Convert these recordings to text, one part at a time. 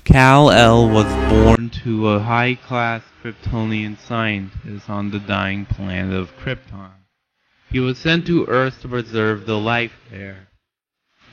Kal-El was born to a high-class Kryptonian scientist on the dying planet of Krypton. He was sent to Earth to preserve the life there.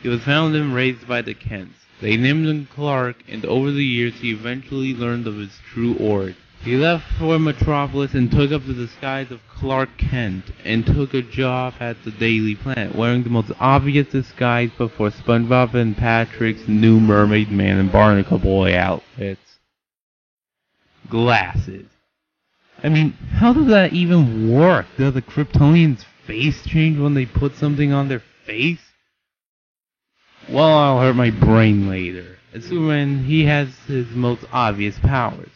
He was found and raised by the Kents. They named him Clark, and over the years he eventually learned of his true origin. He left for Metropolis and took up the disguise of Clark Kent and took a job at the Daily Planet, wearing the most obvious disguise before SpongeBob and Patrick's new Mermaid Man and Barnacle Boy outfits. Glasses. I mean, how does that even work? Does the Kryptonians' face change when they put something on their face? Well, I'll hurt my brain later. As Superman, he has his most obvious powers.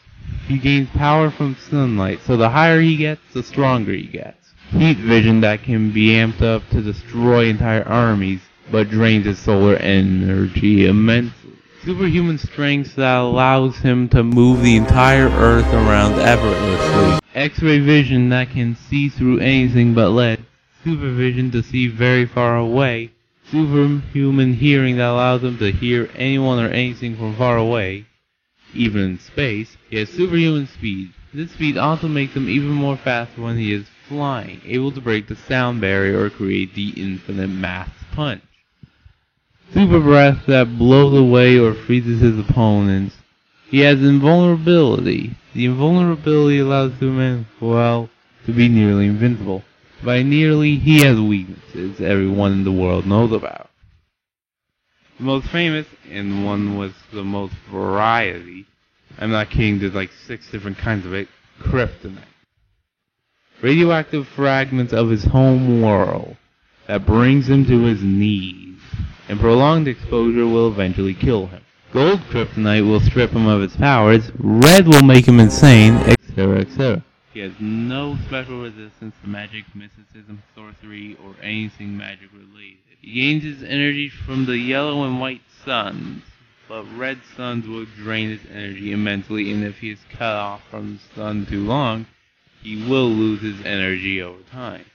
He gains power from sunlight, so the higher he gets, the stronger he gets. Heat vision that can be amped up to destroy entire armies, but drains his solar energy immensely. Superhuman strength that allows him to move the entire Earth around effortlessly. X-ray vision that can see through anything but lead. Supervision to see very far away. Superhuman hearing that allows him to hear anyone or anything from far away, even in space. He has superhuman speed. This speed also makes him even more faster when he is flying, able to break the sound barrier or create the infinite mass punch. Super breath that blows away or freezes his opponents. He has invulnerability. The invulnerability allows Superman, well, to be nearly invincible. By nearly, he has weaknesses everyone in the world knows about. The most famous, and one with the most variety, I'm not kidding, there's like 6 different kinds of it, kryptonite. Radioactive fragments of his home world that brings him to his knees, and prolonged exposure will eventually kill him. Gold kryptonite will strip him of his powers, red will make him insane, etc., etc. He has no special resistance to magic, mysticism, sorcery, or anything magic related. He gains his energy from the yellow and white suns, but red suns will drain his energy immensely, and if he is cut off from the sun too long, he will lose his energy over time.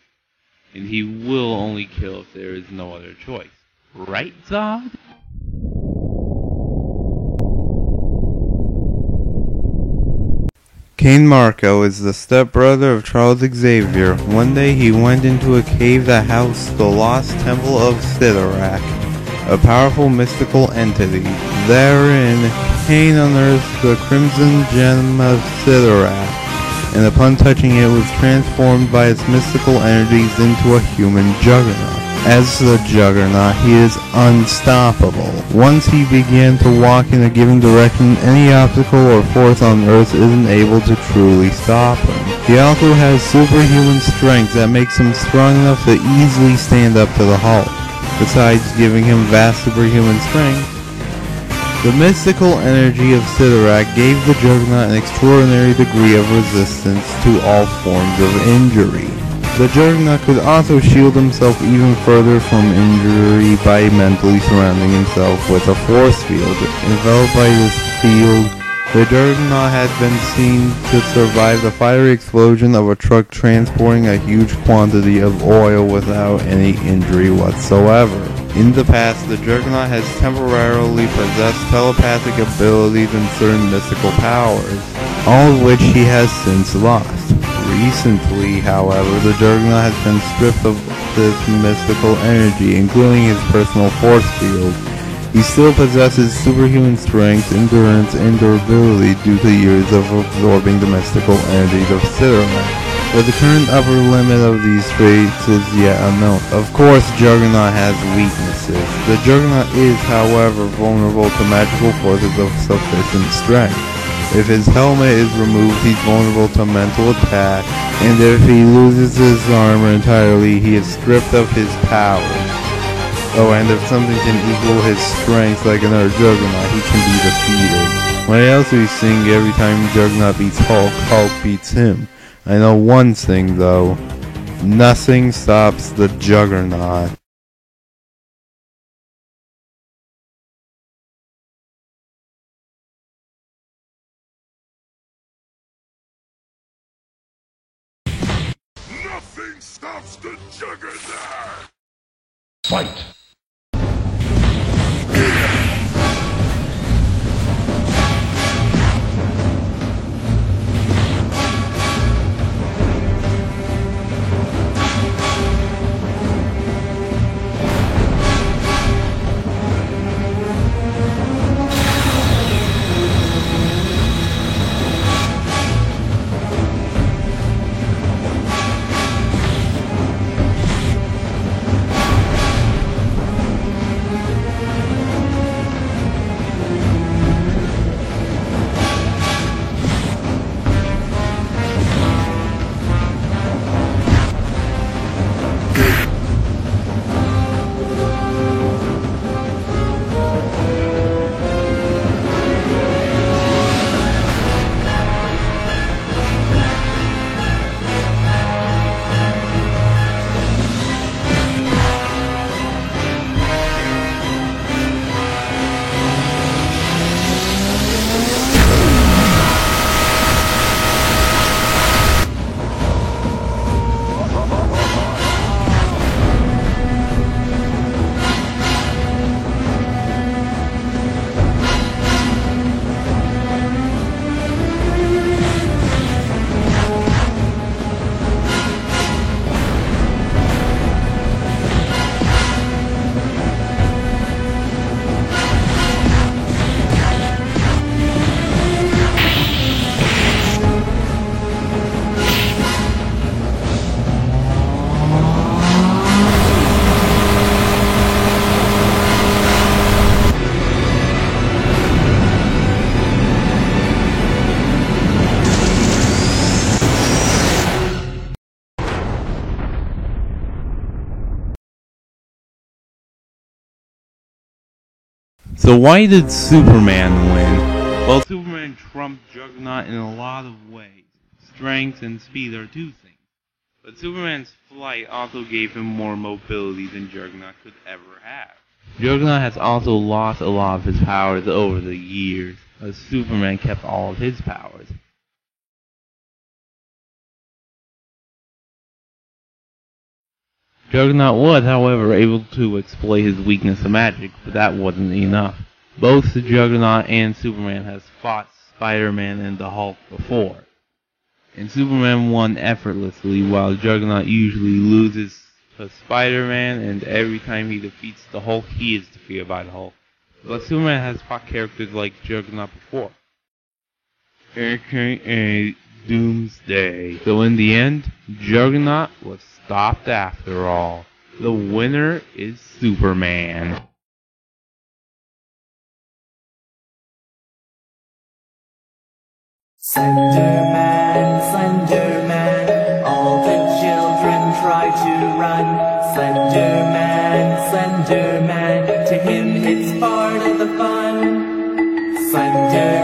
And he will only kill if there is no other choice. Right, Zod? Cain Marko is the stepbrother of Charles Xavier. One day he went into a cave that housed the lost temple of Cyttorak, a powerful mystical entity. Therein, Cain unearthed the crimson gem of Cyttorak, and upon touching it was transformed by its mystical energies into a human juggernaut. As the Juggernaut, he is unstoppable. Once he began to walk in a given direction, any obstacle or force on Earth isn't able to truly stop him. He also has superhuman strength that makes him strong enough to easily stand up to the Hulk. Besides giving him vast superhuman strength, the mystical energy of Cyttorak gave the Juggernaut an extraordinary degree of resistance to all forms of injury. The Juggernaut could also shield himself even further from injury by mentally surrounding himself with a force field. Enveloped by this field, the Juggernaut had been seen to survive the fiery explosion of a truck transporting a huge quantity of oil without any injury whatsoever. In the past, the Juggernaut has temporarily possessed telepathic abilities and certain mystical powers, all of which he has since lost. Recently, however, the Juggernaut has been stripped of this mystical energy, including his personal force field. He still possesses superhuman strength, endurance, and durability due to years of absorbing the mystical energies of Cyttorak, but the current upper limit of these traits is yet unknown. Of course, Juggernaut has weaknesses. The Juggernaut is, however, vulnerable to magical forces of sufficient strength. If his helmet is removed, he's vulnerable to mental attack, and if he loses his armor entirely, he is stripped of his powers. Oh, and if something can equal his strength like another Juggernaut, he can be defeated. Why else do we sing every time Juggernaut beats Hulk, Hulk beats him? I know one thing though, nothing stops the Juggernaut. Nothing stops the Juggernaut! Fight! So why did Superman win? Well, Superman trumped Juggernaut in a lot of ways. Strength and speed are two things. But Superman's flight also gave him more mobility than Juggernaut could ever have. Juggernaut has also lost a lot of his powers over the years, as Superman kept all of his powers. Juggernaut was, however, able to exploit his weakness of magic, but that wasn't enough. Both the Juggernaut and Superman has fought Spider-Man and the Hulk before, and Superman won effortlessly, while Juggernaut usually loses to Spider-Man, and every time he defeats the Hulk, he is defeated by the Hulk. But Superman has fought characters like Juggernaut before, aka Doomsday. So in the end, Juggernaut was stopped after all. The winner is Superman. Slenderman, Slenderman, all the children try to run. Slenderman, Slenderman, to him it's part of the fun. Slenderman.